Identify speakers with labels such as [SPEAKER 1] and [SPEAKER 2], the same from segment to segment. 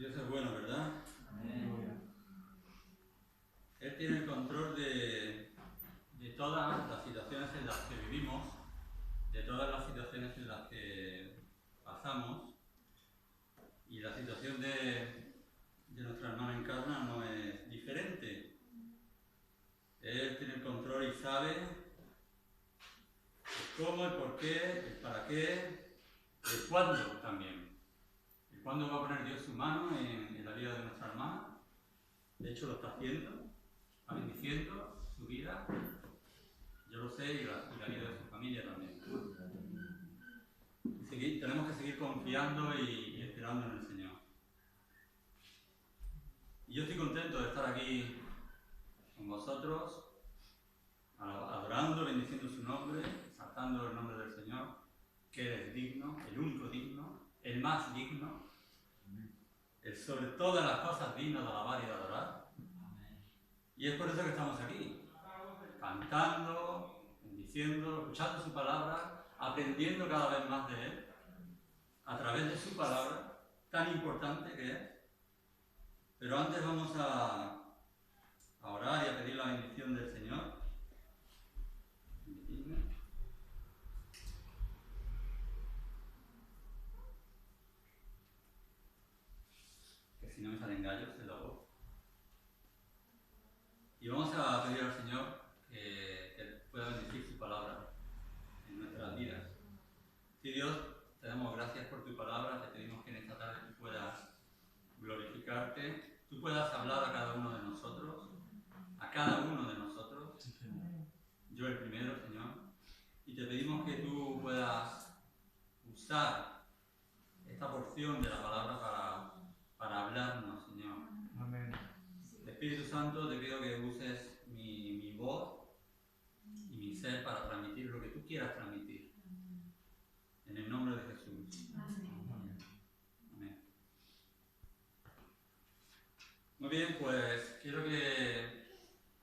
[SPEAKER 1] Dios es bueno, ¿verdad?
[SPEAKER 2] Amén.
[SPEAKER 1] Él tiene el control de todas las situaciones en las que vivimos, de todas las situaciones en las que pasamos, y la situación de nuestra hermana Encarna no es diferente. Él tiene el control y sabe el cómo, el por qué, el para qué, el cuándo también. El cuándo va a poner Dios su mano en la vida de nuestra hermana. De hecho lo está haciendo, está bendiciendo su vida. Yo lo sé, y la vida de su familia también. Tenemos que seguir confiando y esperando en el Señor. Y yo estoy contento de estar aquí con vosotros, adorando, bendiciendo su nombre, exaltando el nombre del Señor, que Él es digno, el único digno, el más digno, el sobre todas las cosas digno de alabar y de adorar. Y es por eso que estamos aquí, cantando, bendiciendo, escuchando su palabra, aprendiendo cada vez más de Él, a través de su palabra, tan importante que es. Pero antes vamos a orar y a pedir la bendición del Señor. Que si no me salen gallos en la voz. Y vamos a pedir al Señor que pueda bendecir su palabra en nuestras vidas. Sí, Dios, te damos gracias por tu palabra, te pedimos que en esta tarde tú puedas glorificarte, tú puedas hablar a cada uno de nosotros, yo el primero, Señor, y te pedimos que tú puedas usar esta porción de la palabra para hablarnos, Señor.
[SPEAKER 2] Amén.
[SPEAKER 1] Espíritu Santo, te pido que uses mi voz y mi ser para transmitir lo que tú quieras transmitir. En el nombre de Jesús.
[SPEAKER 2] Amén.
[SPEAKER 1] Amén. Muy bien, pues quiero que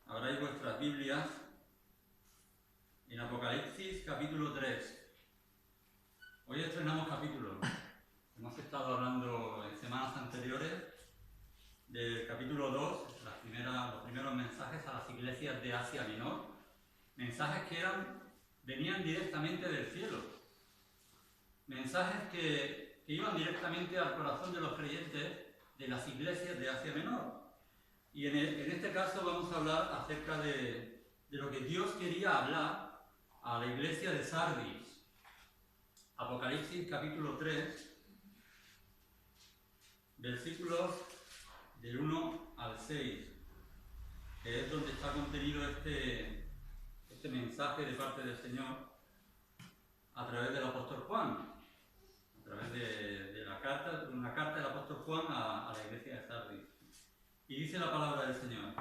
[SPEAKER 1] abráis vuestras Biblias en Apocalipsis capítulo 3. Hoy estrenamos capítulo. Hemos estado hablando en semanas anteriores del capítulo 2, los primeros mensajes a las iglesias de Asia Menor. Mensajes que venían directamente del cielo. Mensajes que iban directamente al corazón de los creyentes de las iglesias de Asia Menor. Y en este caso vamos a hablar acerca de lo que Dios quería hablar a la iglesia de Sardis. Apocalipsis capítulo 3, versículos del 1 al 6, que es donde está contenido este mensaje de parte del Señor a través del apóstol Juan, a través de una carta del apóstol Juan a la iglesia de Sardis. Y dice la palabra del Señor: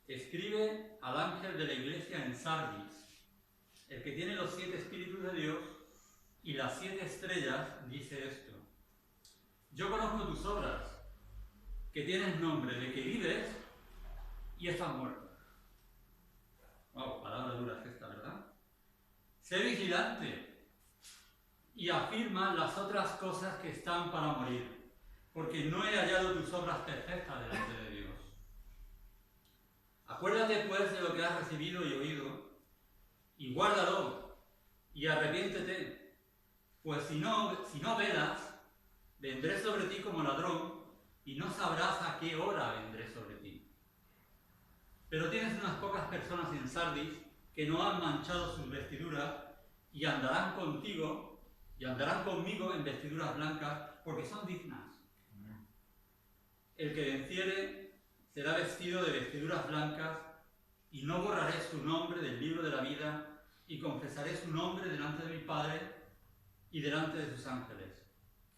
[SPEAKER 1] escribe al ángel de la iglesia en Sardis, el que tiene los 7 espíritus de Dios y las 7 estrellas, dice esto: yo conozco tus obras, que tienes nombre de que vives y estás muerto. Wow, palabra dura es esta, ¿verdad? Sé vigilante y afirma las otras cosas que están para morir, porque no he hallado tus obras perfectas delante de Dios. Acuérdate pues de lo que has recibido y oído, y guárdalo, y arrepiéntete, pues si no velas, vendré sobre ti como ladrón, y no sabrás a qué hora vendré sobre ti. Pero tienes unas pocas personas en Sardis que no han manchado sus vestiduras, y andarán contigo, y andarán conmigo en vestiduras blancas, porque son dignas. El que venciere será vestido de vestiduras blancas, y no borraré su nombre del libro de la vida, y confesaré su nombre delante de mi Padre y delante de sus ángeles.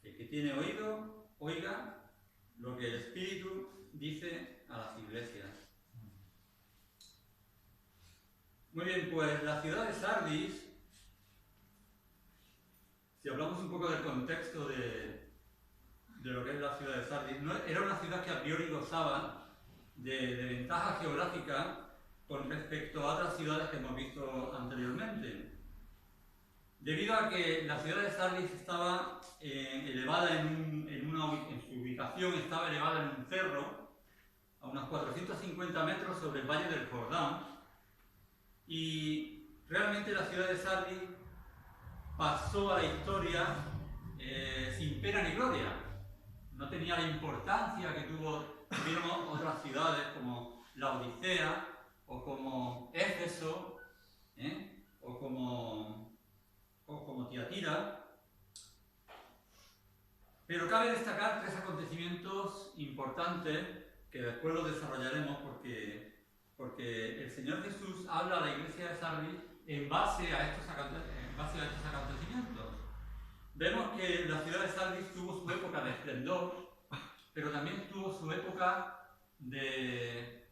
[SPEAKER 1] El que tiene oído, oiga lo que el Espíritu dice a las iglesias. Muy bien, pues la ciudad de Sardis, si hablamos un poco del contexto de lo que es la ciudad de Sardis, era una ciudad que a priori gozaba de ventaja geográfica con respecto a otras ciudades que hemos visto anteriormente. Debido a que la ciudad de Sardis estaba elevada en su ubicación congregación estaba elevada en un cerro, a unos 450 metros sobre el valle del Jordán, y realmente la ciudad de Sardis pasó a la historia sin pena ni gloria. No tenía la importancia que tuvieron otras ciudades como la Odisea, o como Éfeso, o como Tiatira. Pero cabe destacar tres acontecimientos importantes que después los desarrollaremos porque el Señor Jesús habla a la iglesia de Sardis en base a estos acontecimientos. Vemos que la ciudad de Sardis tuvo su época de esplendor, pero también tuvo su época de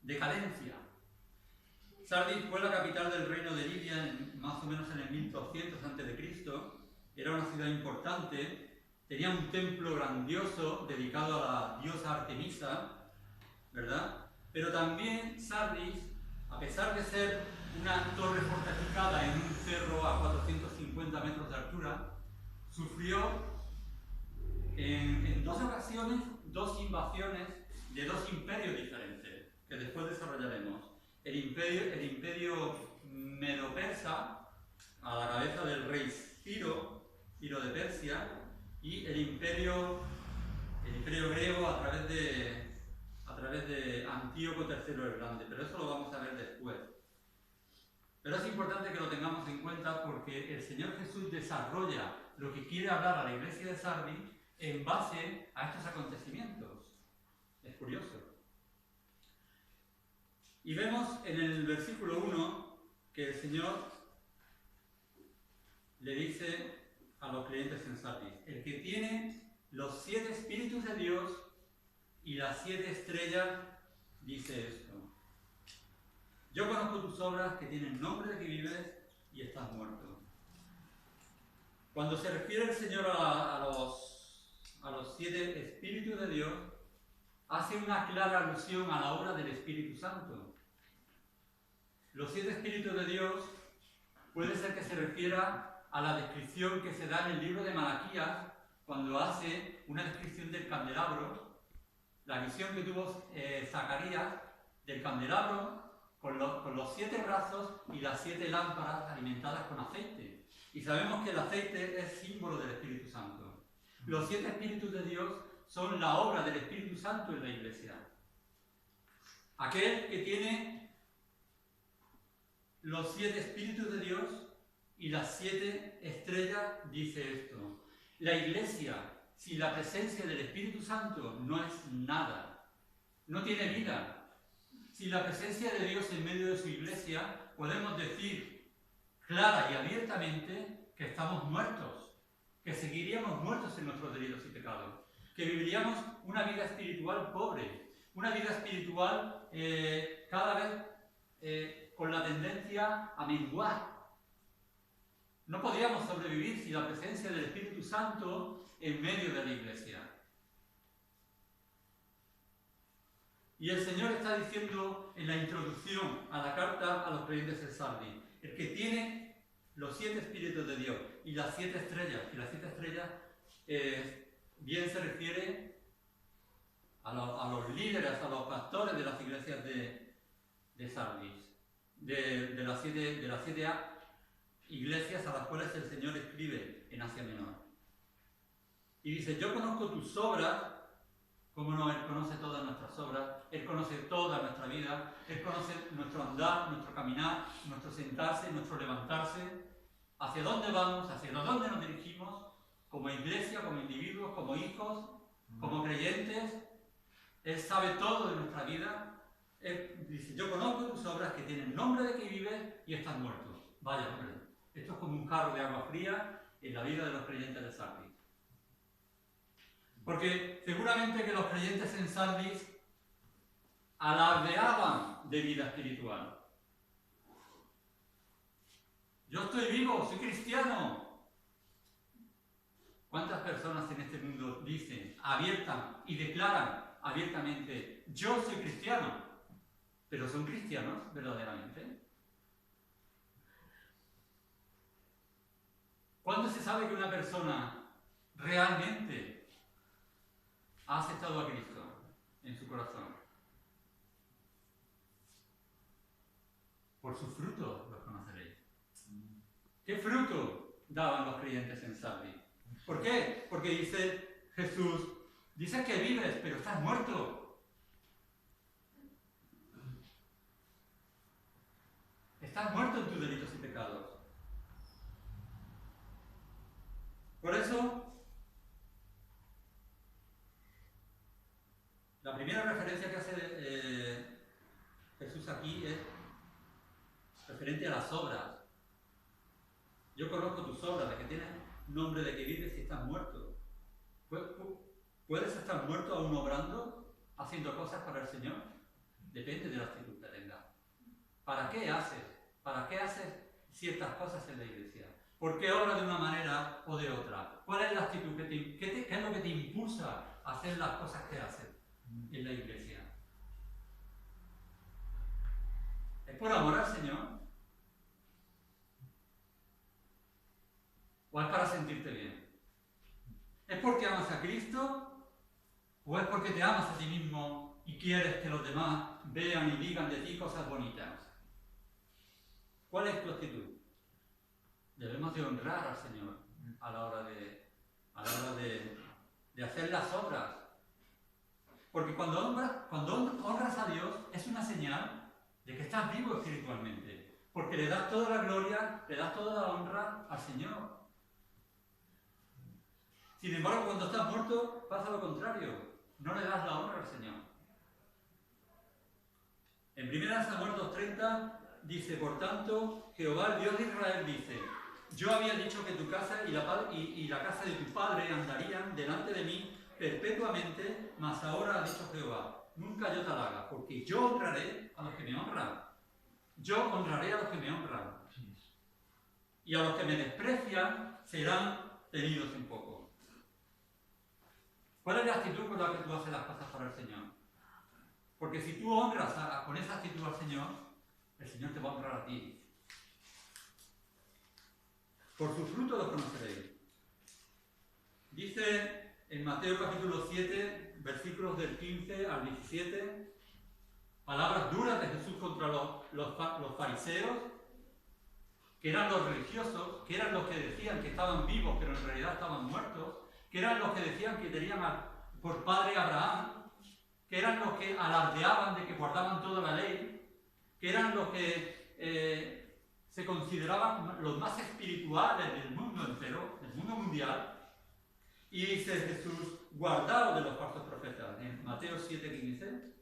[SPEAKER 1] decadencia. Sardis fue la capital del reino de Lidia más o menos en el 1200 a.C. Era una ciudad importante, tenía un templo grandioso dedicado a la diosa Artemisa, ¿verdad? Pero también Sardis, a pesar de ser una torre fortificada en un cerro a 450 metros de altura, sufrió en dos ocasiones dos invasiones de dos imperios diferentes, que después desarrollaremos. El imperio medo-persa, a la cabeza del rey Ciro de Persia, y el imperio griego a través de Antíoco III el Grande, pero eso lo vamos a ver después. Pero es importante que lo tengamos en cuenta porque el Señor Jesús desarrolla lo que quiere hablar a la iglesia de Sardis en base a estos acontecimientos. Es curioso. Y vemos en el versículo 1 que el Señor le dice a los creyentes en Sardis: el que tiene los 7 espíritus de Dios y las 7 estrellas dice esto: yo conozco tus obras, que tienen nombre de que vives y estás muerto. Cuando se refiere el Señor a los 7 espíritus de Dios, hace una clara alusión a la obra del Espíritu Santo. Los 7 espíritus de Dios puede ser que se refiera a la descripción que se da en el libro de Malaquías, cuando hace una descripción del candelabro, la visión que tuvo Zacarías del candelabro con los 7 brazos y las 7 lámparas alimentadas con aceite. Y sabemos que el aceite es símbolo del Espíritu Santo. Los 7 espíritus de Dios son la obra del Espíritu Santo en la iglesia. Aquel que tiene los 7 espíritus de Dios y las 7 estrellas dice esto: la iglesia, sin la presencia del Espíritu Santo, no es nada, no tiene vida. Sin la presencia de Dios en medio de su iglesia, podemos decir clara y abiertamente que estamos muertos, que seguiríamos muertos en nuestros delitos y pecados, que viviríamos una vida espiritual pobre, una vida espiritual cada vez con la tendencia a menguar. No podríamos sobrevivir sin la presencia del Espíritu Santo en medio de la iglesia. Y el Señor está diciendo en la introducción a la carta a los creyentes de Sardis: el que tiene los 7 espíritus de Dios y las 7 estrellas, y las 7 estrellas bien se refiere a los líderes, a los pastores de las iglesias de Sardis, de las 7 iglesias a las cuales el Señor escribe en Asia Menor. Y dice: yo conozco tus obras. Como no, Él conoce todas nuestras obras, Él conoce toda nuestra vida, Él conoce nuestro andar, nuestro caminar, nuestro sentarse, nuestro levantarse, hacia dónde vamos, hacia dónde nos dirigimos, como iglesia, como individuos, como hijos, como creyentes. Él sabe todo de nuestra vida. Él dice: yo conozco tus obras, que tienen nombre de que vives y estás muerto. Vaya, hombre, esto es como un jarro de agua fría en la vida de los creyentes de Sardis. Porque seguramente que los creyentes en Sardis alardeaban de vida espiritual. Yo estoy vivo, soy cristiano. ¿Cuántas personas en este mundo dicen, abiertan y declaran abiertamente: yo soy cristiano? ¿Pero son cristianos verdaderamente? ¿Cuándo se sabe que una persona realmente ha aceptado a Cristo en su corazón. Por sus frutos los conoceréis. ¿Qué fruto daban los creyentes en Sardi? ¿Por qué? Porque dice Jesús, dices que vives, pero estás muerto. Estás muerto en tus delitos y pecados. Por eso, la primera referencia que hace Jesús aquí es referente a las obras. Yo conozco tus obras, de que tienes nombre de que vives y estás muerto. ¿Puedes estar muerto aún obrando, haciendo cosas para el Señor? Depende de la actitud que tengas. ¿Para qué haces? ¿Para qué haces ciertas cosas en la iglesia? ¿Por qué obras de una manera o de otra? ¿Cuál es la actitud? ¿Qué es lo que te impulsa a hacer las cosas que haces en la iglesia? ¿Es por amor al Señor? ¿O es para sentirte bien? ¿Es porque amas a Cristo? ¿O es porque te amas a ti mismo y quieres que los demás vean y digan de ti cosas bonitas? ¿Cuál es tu actitud? Debemos de honrar al Señor a la hora de hacer las obras. Porque cuando honras a Dios es una señal de que estás vivo espiritualmente. Porque le das toda la gloria, le das toda la honra al Señor. Sin embargo, cuando estás muerto, pasa lo contrario. No le das la honra al Señor. En 1 Samuel 2:30 dice, por tanto, Jehová, el Dios de Israel, dice, yo había dicho que tu casa y la casa de tu padre andarían delante de mí perpetuamente, mas ahora ha dicho Jehová, nunca yo te la haga, porque yo honraré a los que me honran. Yo honraré a los que me honran. Y a los que me desprecian serán tenidos en poco. ¿Cuál es la actitud con la que tú haces las cosas para el Señor? Porque si tú honras con esa actitud al Señor, el Señor te va a honrar a ti. Por sus frutos los conoceréis. Dice en Mateo capítulo 7, versículos del 15 al 17, palabras duras de Jesús contra los fariseos, que eran los religiosos, que eran los que decían que estaban vivos, pero en realidad estaban muertos, que eran los que decían que tenían por padre a Abraham, que eran los que alardeaban de que guardaban toda la ley, que eran los que se consideraban los más espirituales del mundo entero, del mundo mundial. Y dice Jesús, guardaos de los falsos profetas, en Mateo 7:15,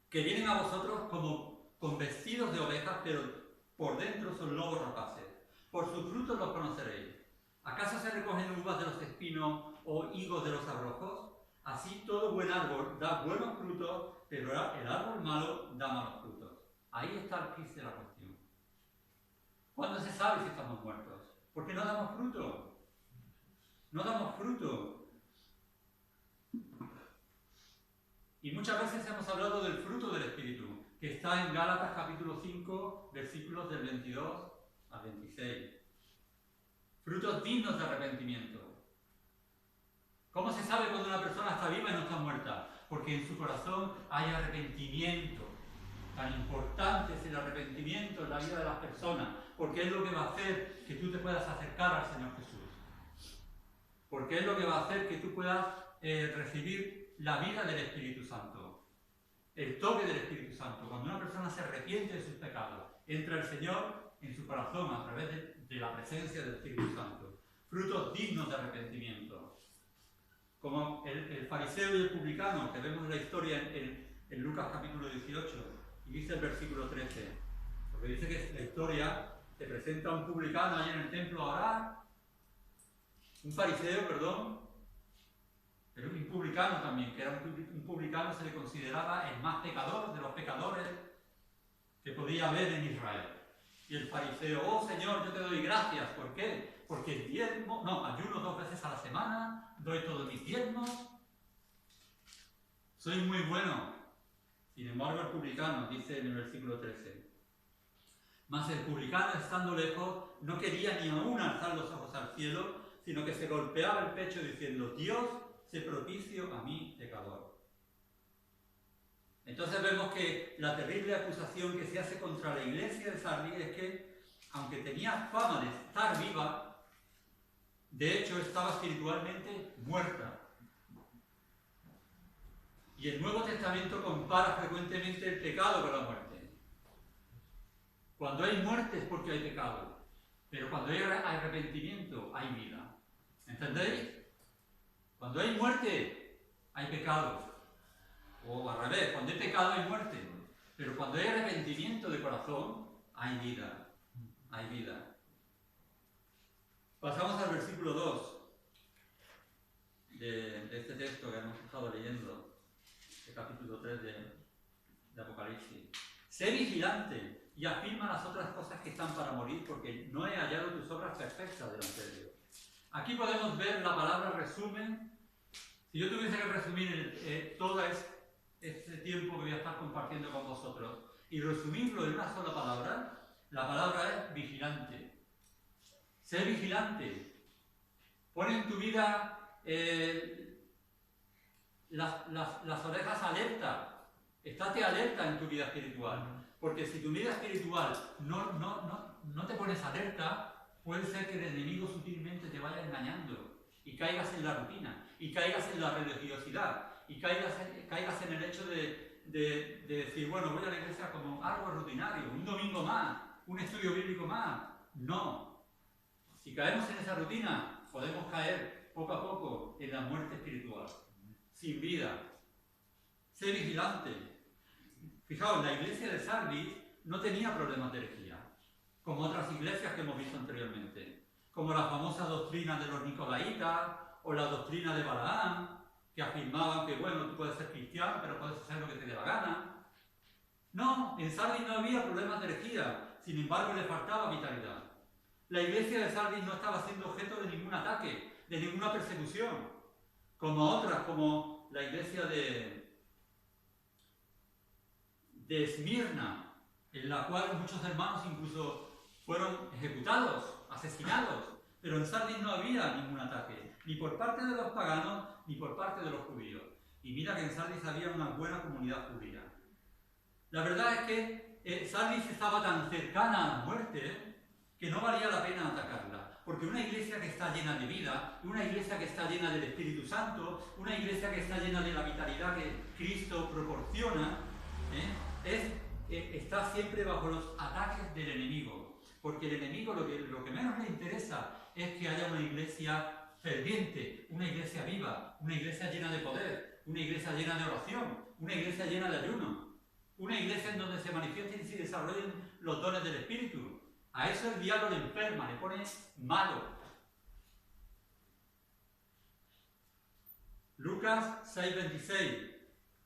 [SPEAKER 1] que vienen a vosotros como con vestidos de ovejas, pero por dentro son lobos rapaces. Por sus frutos los conoceréis. ¿Acaso se recogen uvas de los espinos o higos de los abrojos? Así todo buen árbol da buenos frutos, pero el árbol malo da malos frutos. Ahí está el quid de la cuestión. ¿Cuándo se sabe si estamos muertos? Porque no damos fruto. No damos fruto. Y muchas veces hemos hablado del fruto del Espíritu, que está en Gálatas capítulo 5, versículos del 22 al 26. Frutos dignos de arrepentimiento. ¿Cómo se sabe cuando una persona está viva y no está muerta? Porque en su corazón hay arrepentimiento. Tan importante es el arrepentimiento en la vida de las personas, porque es lo que va a hacer que tú te puedas acercar al Señor Jesús. Porque es lo que va a hacer que tú puedas recibir la vida del Espíritu Santo. El toque del Espíritu Santo. Cuando una persona se arrepiente de sus pecados, entra el Señor en su corazón a través de la presencia del Espíritu Santo. Frutos dignos de arrepentimiento. Como el fariseo y el publicano, que vemos la historia en Lucas capítulo 18, y dice el versículo 13, porque dice que la historia te presenta a un publicano allí en el templo a orar, un fariseo, perdón, pero un publicano también, que era un publicano, se le consideraba el más pecador de los pecadores que podía haber en Israel. Y el fariseo, oh Señor, yo te doy gracias. ¿Por qué? Porque el diezmo, ayuno 2 veces a la semana, doy todos mis diezmos, soy muy bueno. Sin embargo, el publicano, dice en el versículo 13, mas el publicano, estando lejos, no quería ni aún alzar los ojos al cielo, sino que se golpeaba el pecho diciendo: Dios, sé propicio a mí, pecador. Entonces vemos que la terrible acusación que se hace contra la iglesia de Sardis es que, aunque tenía fama de estar viva, de hecho estaba espiritualmente muerta. Y el Nuevo Testamento compara frecuentemente el pecado con la muerte. Cuando hay muerte es porque hay pecado, pero cuando hay arrepentimiento hay vida. ¿Entendéis? Cuando hay muerte hay pecado. O al revés, cuando hay pecado hay muerte. Pero cuando hay arrepentimiento de corazón, hay vida. Hay vida. Pasamos al versículo 2 de este texto que hemos estado leyendo, el capítulo 3 de Apocalipsis. Sé vigilante y afirma las otras cosas que están para morir, porque no he hallado tus obras perfectas delante de Dios. Aquí podemos ver la palabra resumen. Si yo tuviese que resumir todo este tiempo que voy a estar compartiendo con vosotros y resumirlo en una sola palabra, la palabra es vigilante. Sé vigilante. Pon en tu vida las orejas alerta. Estate alerta en tu vida espiritual. Porque si tu vida espiritual no te pones alerta, puede ser que el enemigo sutilmente te vaya engañando y caigas en la rutina, y caigas en la religiosidad, y caigas en el hecho de decir, bueno, voy a la iglesia como algo rutinario, un domingo más, un estudio bíblico más. No. Si caemos en esa rutina, podemos caer poco a poco en la muerte espiritual, sin vida. Sé vigilante. Fijaos, la iglesia de Sardis no tenía problemas de herejía, como otras iglesias que hemos visto anteriormente, como la famosa doctrina de los nicolaitas o la doctrina de Balaam, que afirmaban que, bueno, tú puedes ser cristiano, pero puedes hacer lo que te dé la gana. No, en Sardis no había problemas de herejía, sin embargo le faltaba vitalidad. La iglesia de Sardis no estaba siendo objeto de ningún ataque, de ninguna persecución, como otras, como la iglesia de Esmirna, en la cual muchos hermanos incluso fueron ejecutados, asesinados, pero en Sardis no había ningún ataque, ni por parte de los paganos, ni por parte de los judíos. Y mira que en Sardis había una buena comunidad judía. La verdad es que Sardis estaba tan cercana a la muerte que no valía la pena atacarla. Porque una iglesia que está llena de vida, una iglesia que está llena del Espíritu Santo, una iglesia que está llena de la vitalidad que Cristo proporciona, está siempre bajo los ataques del enemigo. Porque el enemigo lo que menos le interesa es que haya una iglesia ferviente, una iglesia viva, una iglesia llena de poder, una iglesia llena de oración, una iglesia llena de ayuno, una iglesia en donde se manifiesten y se desarrollen los dones del Espíritu. A eso el diablo le enferma, le pone malo. Lucas 6:26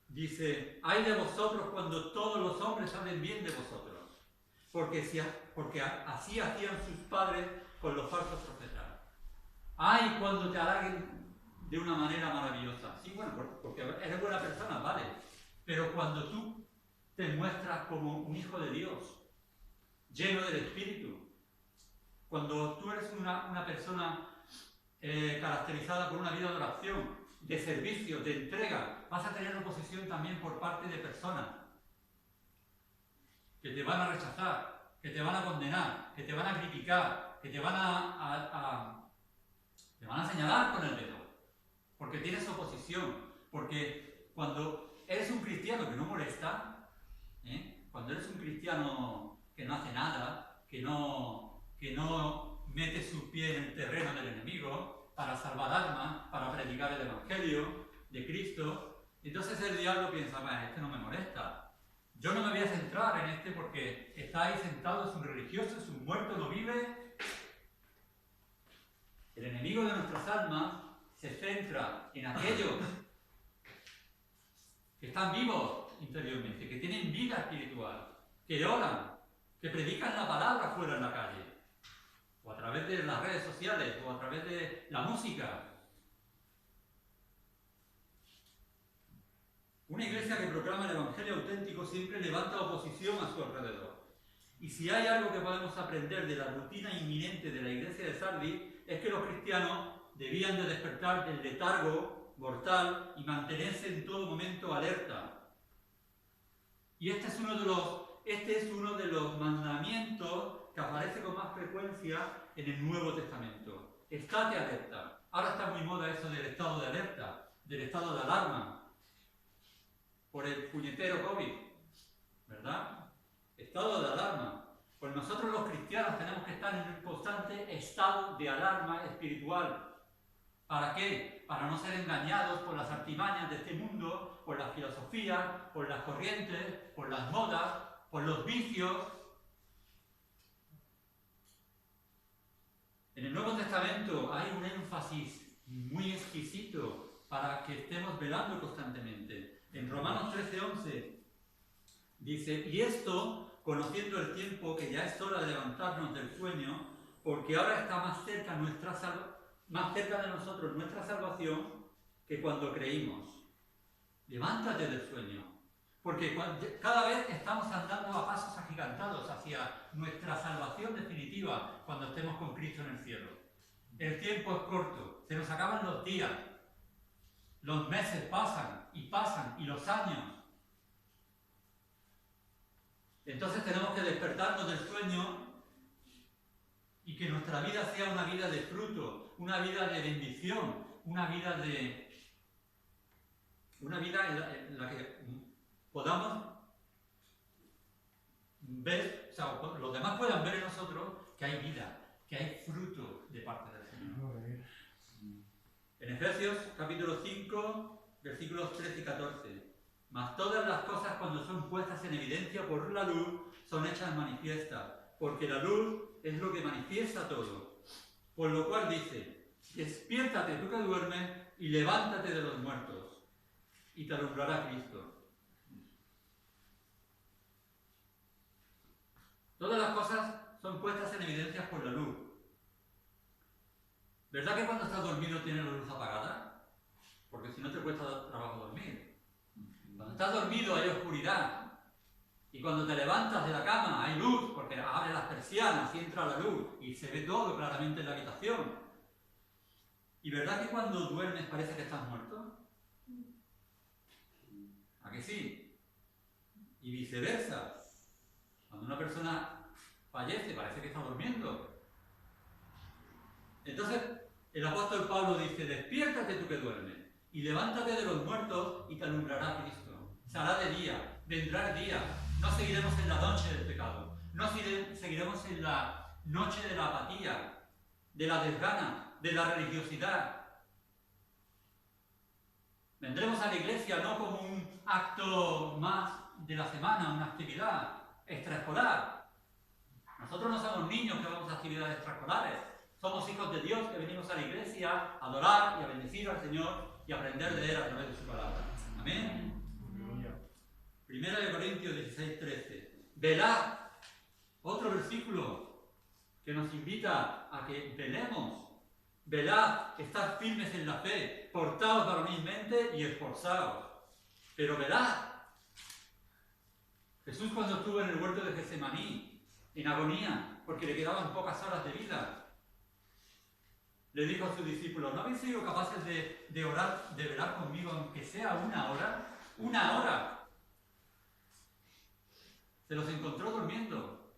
[SPEAKER 1] dice: ay de vosotros cuando todos los hombres hablen bien de vosotros, porque así hacían sus padres con los falsos profetas. Ay cuando te halaguen de una manera maravillosa. Sí, bueno, porque eres buena persona, vale, pero cuando tú te muestras como un hijo de Dios, lleno del Espíritu, cuando tú eres una persona caracterizada por una vida de oración, de servicio, de entrega, vas a tener oposición también por parte de personas que te van a rechazar, que te van a condenar, que te van a criticar, que te van a señalar con el dedo, porque tienes oposición, porque cuando eres un cristiano que no molesta, cuando eres un cristiano que no hace nada, que no mete sus pies en el terreno del enemigo para salvar almas, para predicar el Evangelio de Cristo, entonces el diablo piensa, bueno, este no me molesta, yo no me voy a centrar en este porque está ahí sentado, es un religioso, es un muerto, no vive. El enemigo de nuestras almas se centra en aquellos que están vivos interiormente, que tienen vida espiritual, que oran, que predican la palabra fuera en la calle, o a través de las redes sociales, o a través de la música. Una iglesia que proclama el Evangelio auténtico siempre levanta oposición a su alrededor. Y si hay algo que podemos aprender de la rutina inminente de la iglesia de Sardis, es que los cristianos debían de despertar del letargo mortal y mantenerse en todo momento alerta. Y este es uno de los mandamientos que aparece con más frecuencia en el Nuevo Testamento. Estate alerta. Ahora está muy moda eso del estado de alerta, del estado de alarma, por el puñetero COVID, ¿verdad? Estado de alarma. Pues nosotros los cristianos tenemos que estar en un constante estado de alarma espiritual. ¿Para qué? Para no ser engañados por las artimañas de este mundo, por las filosofías, por las corrientes, por las modas, por los vicios. En el Nuevo Testamento hay un énfasis muy exquisito para que estemos velando constantemente. En Romanos 13:11 dice: y esto, conociendo el tiempo, que ya es hora de levantarnos del sueño, porque ahora está más cerca de nosotros nuestra salvación que cuando creímos. Levántate del sueño, porque cada vez estamos andando a pasos agigantados hacia nuestra salvación definitiva cuando estemos con Cristo en el cielo. El tiempo es corto, se nos acaban los días, los meses pasan y los años. Entonces tenemos que despertarnos del sueño y que nuestra vida sea una vida de fruto, una vida de bendición, una vida en la que podamos ver, o sea, los demás puedan ver en nosotros que hay vida, que hay fruto de parte del Señor. En Efesios capítulo 5, versículos 13 y 14. Mas todas las cosas, cuando son puestas en evidencia por la luz, son hechas manifiestas, porque la luz es lo que manifiesta todo. Por lo cual dice: despiértate tú que duermes y levántate de los muertos, y te alumbrará Cristo. Todas las cosas son puestas en evidencia por la luz. ¿Verdad que cuando estás dormido tienes la luz apagada? Porque si no te cuesta trabajo dormir. Cuando estás dormido hay oscuridad. Y cuando te levantas de la cama hay luz, porque abre las persianas y entra la luz y se ve todo claramente en la habitación. ¿Y verdad que cuando duermes parece que estás muerto? ¿A que sí? Y viceversa. Cuando una persona fallece parece que está durmiendo. Entonces el apóstol Pablo dice: despiértate tú que duermes y levántate de los muertos y te alumbrará Cristo. Se hará de día, vendrá el día. No seguiremos en la noche del pecado, no seguiremos en la noche de la apatía, de la desgana, de la religiosidad. Vendremos a la iglesia no como un acto más de la semana, una actividad extraescolar. Nosotros no somos niños que vamos a actividades extraescolares, somos hijos de Dios que venimos a la iglesia a adorar y a bendecir al Señor y a aprender de Él a través de su palabra. Amén. Primera de Corintios 16:13. Velad, otro versículo que nos invita a que velemos. Velad, estad firmes en la fe, portaos varonilmente y esforzaos. Pero velad. Jesús, cuando estuvo en el huerto de Getsemaní, en agonía, porque le quedaban pocas horas de vida, le dijo a sus discípulos: ¿no habéis sido capaces de orar, de velar conmigo, aunque sea una hora? ¡Una hora! Se los encontró durmiendo.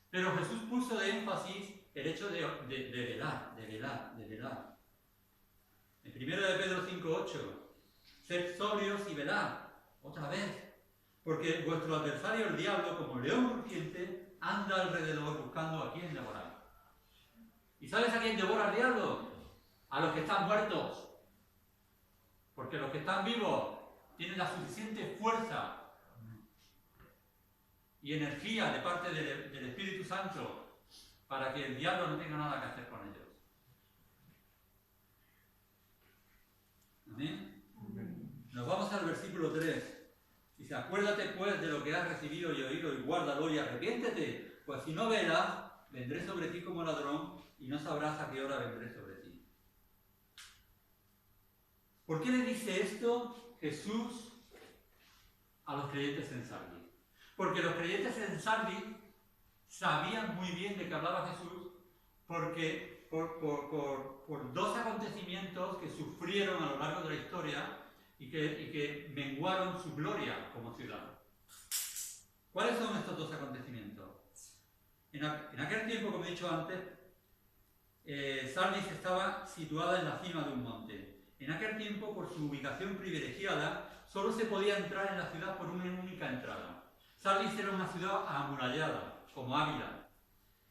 [SPEAKER 1] Pero Jesús puso de énfasis el hecho de velar. En 1 de Pedro 5:8, sed sobrios y velad, otra vez, porque vuestro adversario el diablo, como león rugiente, anda alrededor buscando a quien devorar. ¿Y sabes a quién devora el diablo? A los que están muertos. Porque los que están vivos tienen la suficiente fuerza y energía de parte del Espíritu Santo para que el diablo no tenga nada que hacer con ellos. ¿Amén? Nos vamos al versículo 3. Dice: acuérdate pues de lo que has recibido y oído y guárdalo y arrepiéntete, pues si no velas, vendré sobre ti como ladrón y no sabrás a qué hora vendré sobre ti. ¿Por qué le dice esto Jesús a los creyentes en Sardis? Porque los creyentes en Sardis sabían muy bien de qué hablaba Jesús, porque por dos acontecimientos que sufrieron a lo largo de la historia y que menguaron su gloria como ciudad. ¿Cuáles son estos dos acontecimientos? En aquel tiempo, como he dicho antes, Sardis estaba situada en la cima de un monte. En aquel tiempo, por su ubicación privilegiada, solo se podía entrar en la ciudad por una única entrada. Sardis era una ciudad amurallada, como Ávila,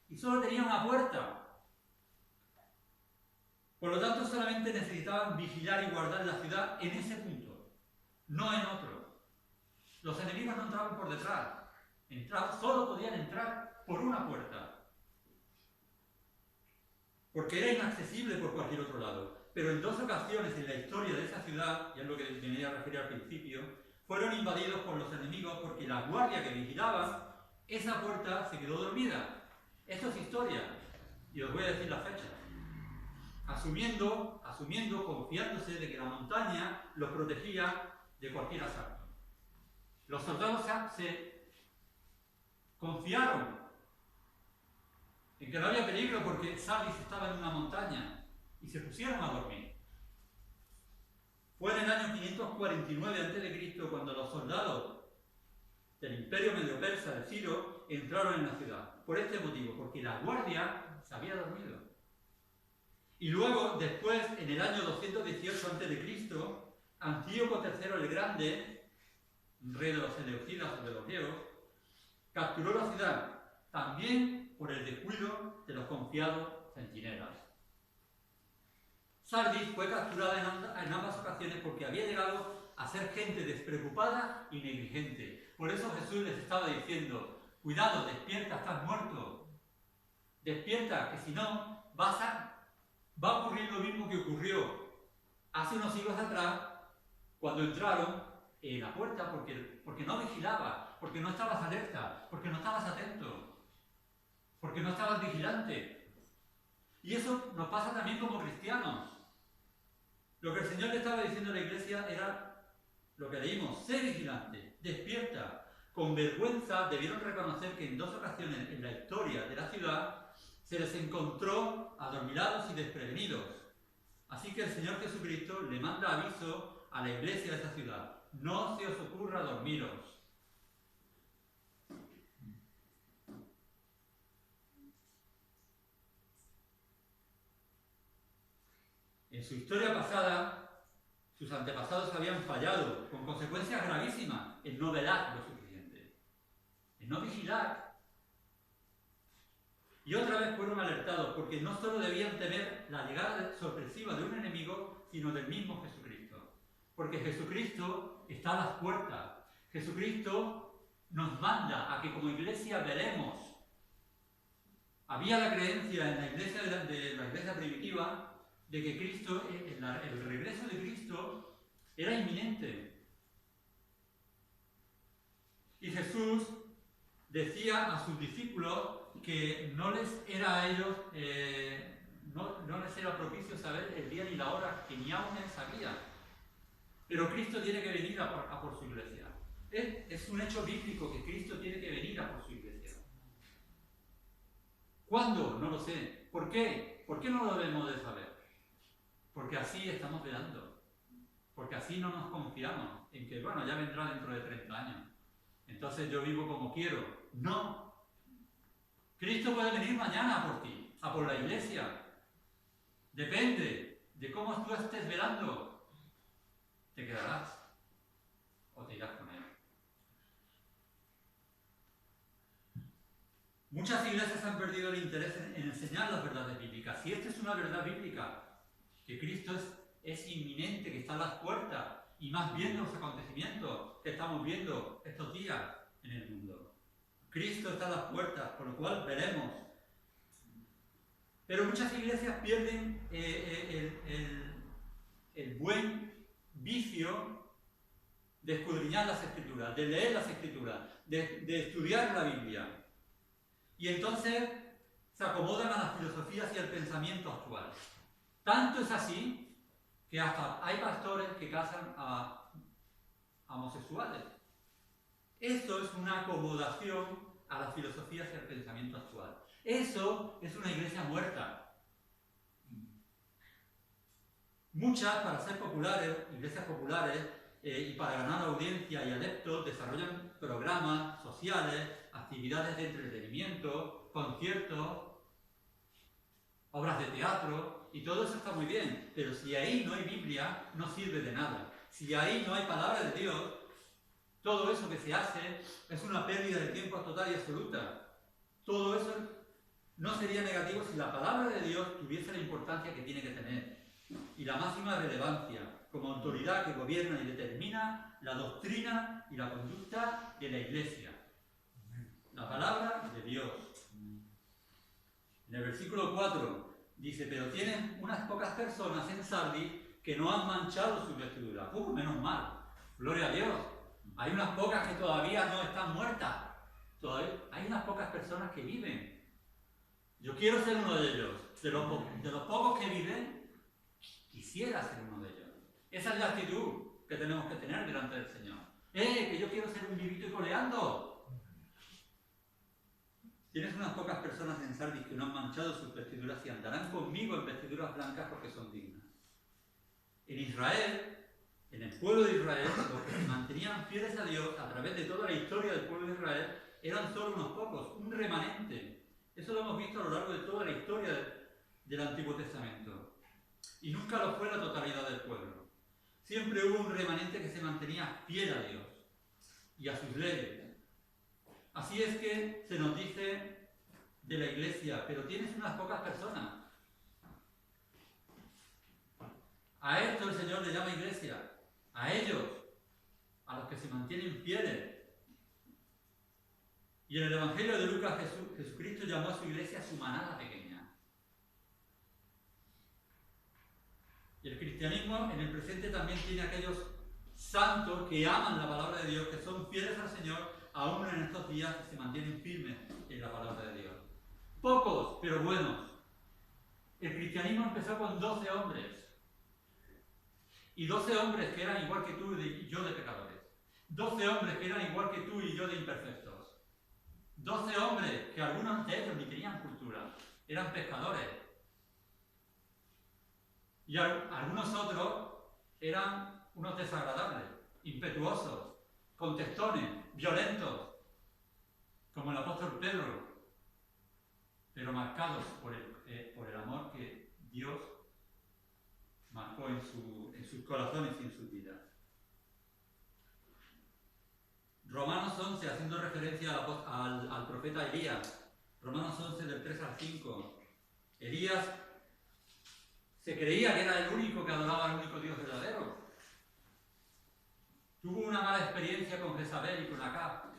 [SPEAKER 1] y solo tenía una puerta. Por lo tanto, solamente necesitaban vigilar y guardar la ciudad en ese punto, no en otro. Los enemigos no entraban por detrás, solo podían entrar por una puerta, porque era inaccesible por cualquier otro lado. Pero en dos ocasiones en la historia de esa ciudad, y es lo que venía a referir al principio, fueron invadidos por los enemigos porque la guardia que vigilaba esa puerta se quedó dormida. Esto es historia, y os voy a decir la fecha. Asumiendo, confiándose de que la montaña los protegía de cualquier asalto. Los soldados se confiaron en que no había peligro porque Sardis estaba en una montaña y se pusieron a dormir. Fue en el año 549 a.C. cuando los soldados del Imperio Medio Persa de Ciro entraron en la ciudad. Por este motivo, porque la guardia se había dormido. Y luego, después, en el año 218 a.C., Antíoco III el Grande, rey de los seleucidas o de los griegos, capturó la ciudad, también por el descuido de los confiados centinelas. Sardis fue capturada en ambas ocasiones porque había llegado a ser gente despreocupada y negligente. Por eso Jesús les estaba diciendo: cuidado, despierta, estás muerto. Despierta, que si no, va a ocurrir lo mismo que ocurrió hace unos siglos atrás, cuando entraron en la puerta porque no vigilaba, porque no estabas alerta, porque no estabas atento, porque no estabas vigilante. Y eso nos pasa también como cristianos. Lo que el Señor le estaba diciendo a la iglesia era lo que leímos: sé vigilante, despierta. Con vergüenza debieron reconocer que en dos ocasiones en la historia de la ciudad se les encontró adormilados y desprevenidos. Así que el Señor Jesucristo le manda aviso a la iglesia de esa ciudad: no se os ocurra dormiros. En su historia pasada, sus antepasados habían fallado, con consecuencias gravísimas, en no velar lo suficiente, en no vigilar. Y otra vez fueron alertados, porque no solo debían temer la llegada sorpresiva de un enemigo, sino del mismo Jesucristo. Porque Jesucristo está a las puertas. Jesucristo nos manda a que como iglesia velemos. Había la creencia en la iglesia de la iglesia primitiva de que Cristo, el regreso de Cristo era inminente. Y Jesús decía a sus discípulos que no les era a ellos, no les era propicio saber el día ni la hora, que ni aún él sabía. Pero Cristo tiene que venir a por su iglesia. Es un hecho bíblico que Cristo tiene que venir a por su iglesia. ¿Cuándo? No lo sé. ¿Por qué? ¿Por qué no lo debemos de saber? Porque así estamos velando. Porque así no nos confiamos en que, bueno, ya vendrá dentro de 30 años. Entonces yo vivo como quiero. No. Cristo puede venir mañana a por ti, a por la iglesia. Depende de cómo tú estés velando. Te quedarás o te irás con él. Muchas iglesias han perdido el interés en enseñar las verdades bíblicas. Si esta es una verdad bíblica, que Cristo es inminente, que está a las puertas, y más bien los acontecimientos que estamos viendo estos días en el mundo. Cristo está a las puertas, por lo cual veremos. Pero muchas iglesias pierden el buen vicio de escudriñar las Escrituras, de leer las Escrituras, de estudiar la Biblia. Y entonces se acomodan a las filosofías y al pensamiento actual. Tanto es así que hasta hay pastores que casan a homosexuales. Esto es una acomodación a las filosofías y al pensamiento actual. Eso es una iglesia muerta. Muchas, para ser populares, iglesias populares, y para ganar audiencia y adeptos, desarrollan programas sociales, actividades de entretenimiento, conciertos, obras de teatro, y todo eso está muy bien, pero si ahí no hay Biblia, no sirve de nada. Si ahí no hay palabra de Dios, todo eso que se hace es una pérdida de tiempo total y absoluta. Todo eso no sería negativo si la palabra de Dios tuviese la importancia que tiene que tener y la máxima relevancia como autoridad que gobierna y determina la doctrina y la conducta de la Iglesia. La palabra de Dios. En el versículo 4 dice, pero tienen unas pocas personas en Sardis que no han manchado sus vestiduras. Menos mal. Gloria a Dios. Hay unas pocas que todavía no están muertas. Todavía hay unas pocas personas que viven. Yo quiero ser uno de ellos. De los pocos que viven, quisiera ser uno de ellos. Esa es la actitud que tenemos que tener delante del Señor. Que yo quiero ser un vivito y coleando. Tienes unas pocas personas en Sardis que no han manchado sus vestiduras y andarán conmigo en vestiduras blancas porque son dignas. En Israel, en el pueblo de Israel, los que se mantenían fieles a Dios a través de toda la historia del pueblo de Israel eran solo unos pocos, un remanente. Eso lo hemos visto a lo largo de toda la historia del Antiguo Testamento. Y nunca lo fue la totalidad del pueblo. Siempre hubo un remanente que se mantenía fiel a Dios y a sus leyes. Así es que se nos dice de la Iglesia, pero tienes unas pocas personas. A esto el Señor le llama Iglesia, a ellos, a los que se mantienen fieles. Y en el Evangelio de Lucas, Jesucristo llamó a su Iglesia su manada pequeña. Y el cristianismo en el presente también tiene aquellos santos que aman la palabra de Dios, que son fieles al Señor, aún en estos días que se mantienen firmes en la palabra de Dios. Pocos, pero buenos. El cristianismo empezó con 12 hombres. Y 12 hombres que eran igual que tú y yo de pecadores. 12 hombres que eran igual que tú y yo de imperfectos. 12 hombres que algunos de ellos ni tenían cultura. Eran pescadores. Y algunos otros eran unos desagradables, impetuosos, contestones, violentos, como el apóstol Pedro, pero marcados por el amor que Dios marcó en sus corazones y en sus vidas. Romanos 11, haciendo referencia al profeta Elías, Romanos 11 del 3 al 5, Elías se creía que era el único que adoraba al único Dios verdadero. Tuvo una mala experiencia con Jezabel y con Acab,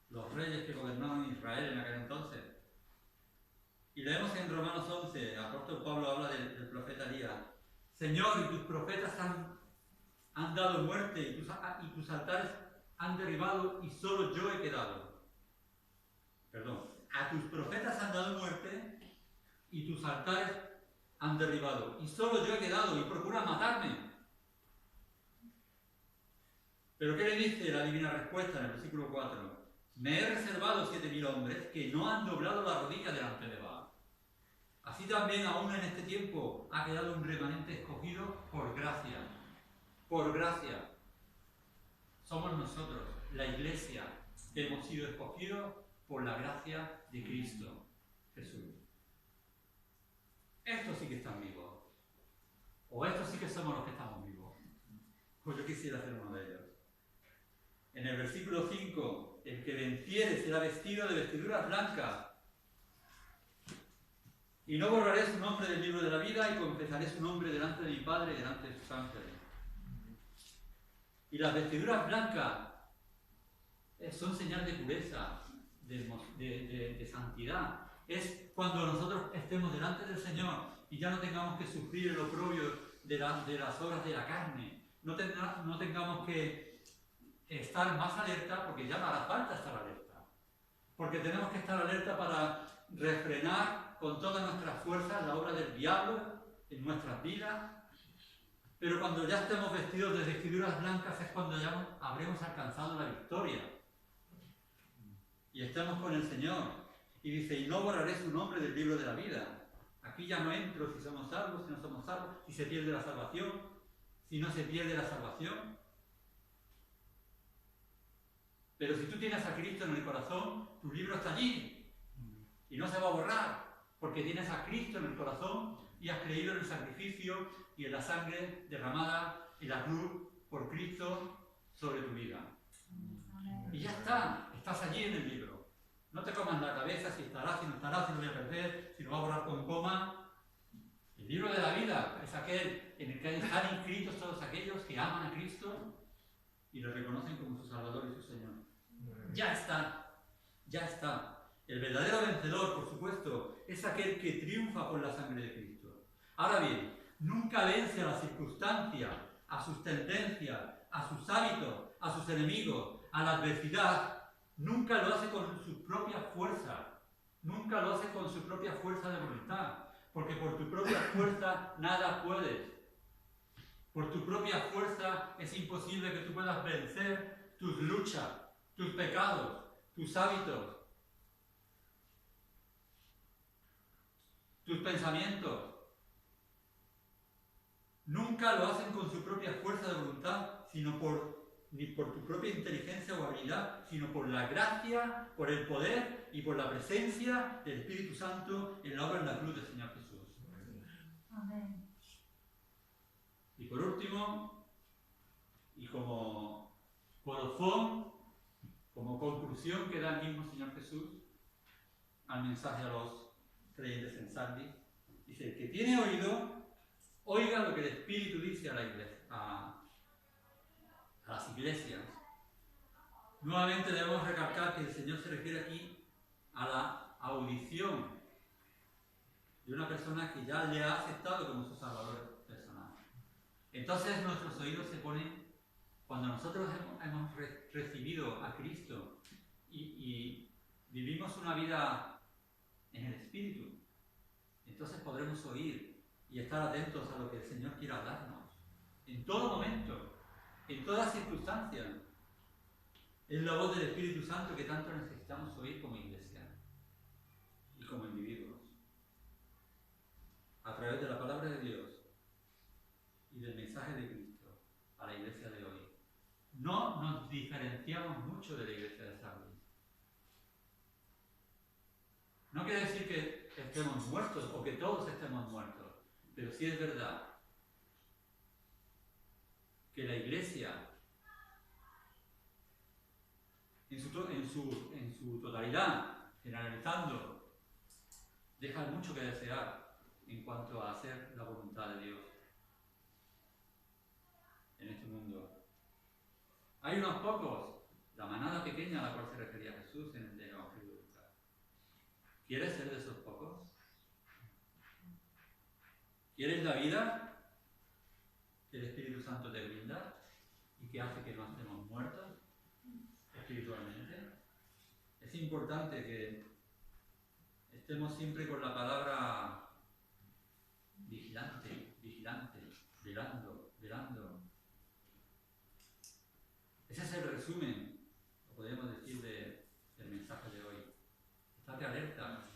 [SPEAKER 1] los reyes que gobernaban Israel en aquel entonces. Y leemos en Romanos 11, el apóstol Pablo habla del profeta Elías. Señor, y tus profetas han dado muerte, y tus altares han derribado, y solo yo he quedado. Perdón, a tus profetas han dado muerte, y tus altares han derribado, y solo yo he quedado, y procuran matarme. Pero ¿qué le dice la divina respuesta en el versículo 4? Me he reservado 7.000 hombres que no han doblado la rodilla delante de Baal. Así también aún en este tiempo ha quedado un remanente escogido por gracia. Por gracia. Somos nosotros, la Iglesia, que hemos sido escogidos por la gracia de Cristo Jesús. Estos sí que están vivos. O estos sí que somos los que estamos vivos. Pues yo quisiera ser uno de ellos. En el versículo 5, el que venciere será vestido de vestiduras blancas. Y no borraré su nombre del libro de la vida y confesaré su nombre delante de mi Padre y delante de sus ángeles. Y las vestiduras blancas son señal de pureza, de santidad. Es cuando nosotros estemos delante del Señor y ya no tengamos que sufrir el oprobio de las obras de la carne. No tengamos que estar más alerta, porque ya no hará falta estar alerta. Porque tenemos que estar alerta para refrenar con todas nuestras fuerzas la obra del diablo en nuestras vidas. Pero cuando ya estemos vestidos de vestiduras blancas es cuando ya habremos alcanzado la victoria. Y estamos con el Señor. Y dice, y no borraré su nombre del libro de la vida. Aquí ya no entro si somos salvos, si no somos salvos, si se pierde la salvación. si no se pierde la salvación. Pero si tú tienes a Cristo en el corazón, tu libro está allí y no se va a borrar, porque tienes a Cristo en el corazón y has creído en el sacrificio y en la sangre derramada en la cruz por Cristo sobre tu vida. Y ya está, estás allí en el libro. No te comas la cabeza si estará, si no estará, si lo voy a perder, si lo va a borrar con coma. El libro de la vida es aquel en el que están inscritos todos aquellos que aman a Cristo y lo reconocen como su Salvador y su Señor. Ya está, ya está. El verdadero vencedor, por supuesto, es aquel que triunfa por la sangre de Cristo. Ahora bien, nunca vence a la circunstancia, a sus tendencias, a sus hábitos, a sus enemigos, a la adversidad. Nunca lo hace con su propia fuerza. Nunca lo hace con su propia fuerza de voluntad. Porque por tu propia fuerza nada puedes. Por tu propia fuerza es imposible que tú puedas vencer tus luchas, tus pecados, tus hábitos, tus pensamientos. Nunca lo hacen con su propia fuerza de voluntad, ni por tu propia inteligencia o habilidad, sino por la gracia, por el poder y por la presencia del Espíritu Santo en la obra en la cruz del Señor Jesús.
[SPEAKER 3] Amén.
[SPEAKER 1] Y por último, y como colofón, como conclusión que da el mismo Señor Jesús al mensaje a los creyentes en Sardis, dice: el que tiene oído, oiga lo que el Espíritu dice a la iglesia, a las iglesias. Nuevamente debemos recalcar que el Señor se refiere aquí a la audición de una persona que ya le ha aceptado como su Salvador personal. Entonces nuestros oídos se ponen, cuando nosotros hemos recibido a Cristo y vivimos una vida en el Espíritu, entonces podremos oír y estar atentos a lo que el Señor quiera darnos. En todo momento, en todas circunstancias. Es la voz del Espíritu Santo que tanto necesitamos oír como iglesia y como individuos. A través de la palabra de Dios y del mensaje de Cristo a la iglesia de hoy. No nos diferenciamos mucho de la iglesia de Sardis. No quiere decir que estemos muertos o que todos estemos muertos, pero sí es verdad que la iglesia en su totalidad, generalizando, deja mucho que desear en cuanto a hacer la voluntad de Dios en este mundo. Hay unos pocos, la manada pequeña a la cual se refería Jesús en el Evangelio de Lucas. ¿Quieres ser de esos pocos? ¿Quieres la vida que el Espíritu Santo te brinda y que hace que no estemos muertos espiritualmente? Es importante que estemos siempre con la palabra vigilante, velando. Ese es el resumen, lo podemos decir, del mensaje de hoy. Estate alerta,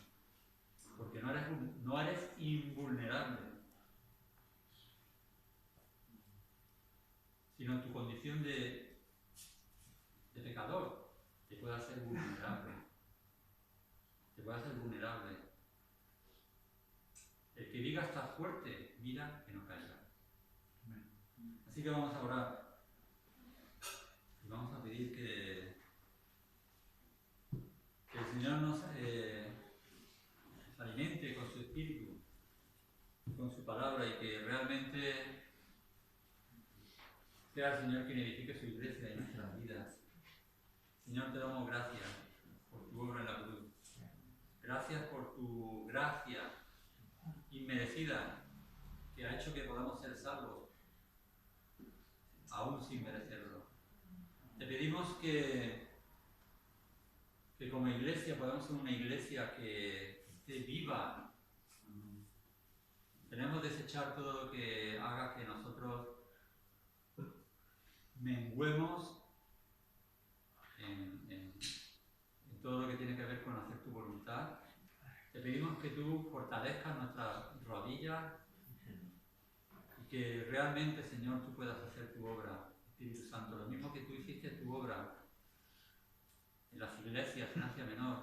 [SPEAKER 1] porque no eres invulnerable, sino tu condición de pecador te puede hacer vulnerable. El que diga estás fuerte, mira que no caiga. Así que vamos a orar y vamos a pedir que el Señor nos alimente con su Espíritu, con su palabra, y que realmente sea el Señor quien edifique su iglesia y nuestras vidas. Señor, te damos gracias por tu obra en la cruz. Gracias por tu gracia inmerecida que ha hecho que podamos ser salvos, aún sin merecerlo. Te pedimos que como iglesia podamos ser una iglesia que esté viva. Tenemos que desechar todo lo que haga que nosotros menguemos en todo lo que tiene que ver con hacer tu voluntad. Te pedimos que tú fortalezcas nuestras rodillas y que realmente verdaderamente, Señor, tú puedas hacer tu obra, Espíritu Santo, lo mismo que tú hiciste tu obra en las iglesias en Asia Menor.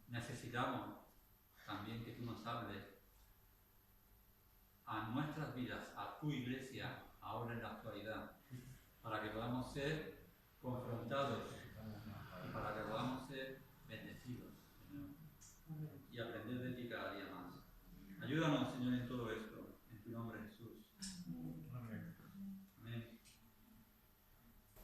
[SPEAKER 1] Necesitamos también que tú nos hables a nuestras vidas, a tu iglesia, ahora en la actualidad, para que podamos ser confrontados y para que podamos ser bendecidos, Señor, y aprender de ti cada día más. Ayúdanos, Señor, en todo esto.